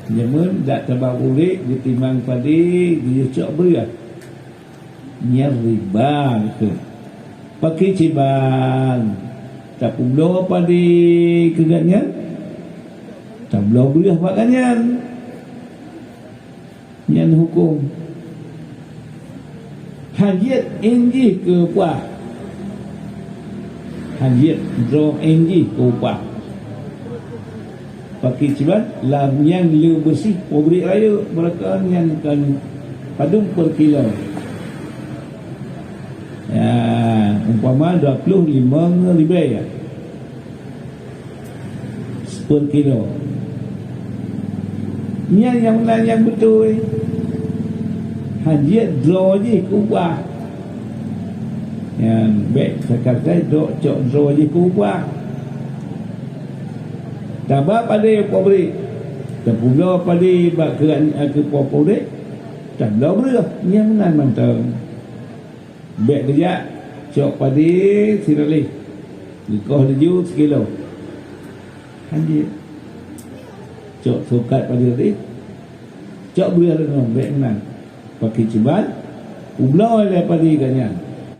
Namun tak terbang ulik ditimbang padi dia cok berat. Nya riba ke. Pakai cibang. Tak pula padi kegatnya. Tak pula berat pak kanyan. Nyan hukum. Hajiat enji ke upah. Hajiat draw enji ke upah. Pakai cibat lam yang lu bersih pobrik raya mereka yang kan padung per kilo ya umpama 25 ribu ya per kilo yang lain yang betul hajiat draw je kubah yang baik sekarang cok draw je kubah. Tabak pada yang pobrik terpula pada bakkeran ke pobrik tak belah belah yang nan mantang baik kerja cok pada siralih dikoh leju sekilo hanji cok sokat pada tadi cok belah dengan baik nan pakai cibat ublah oleh pada ikannya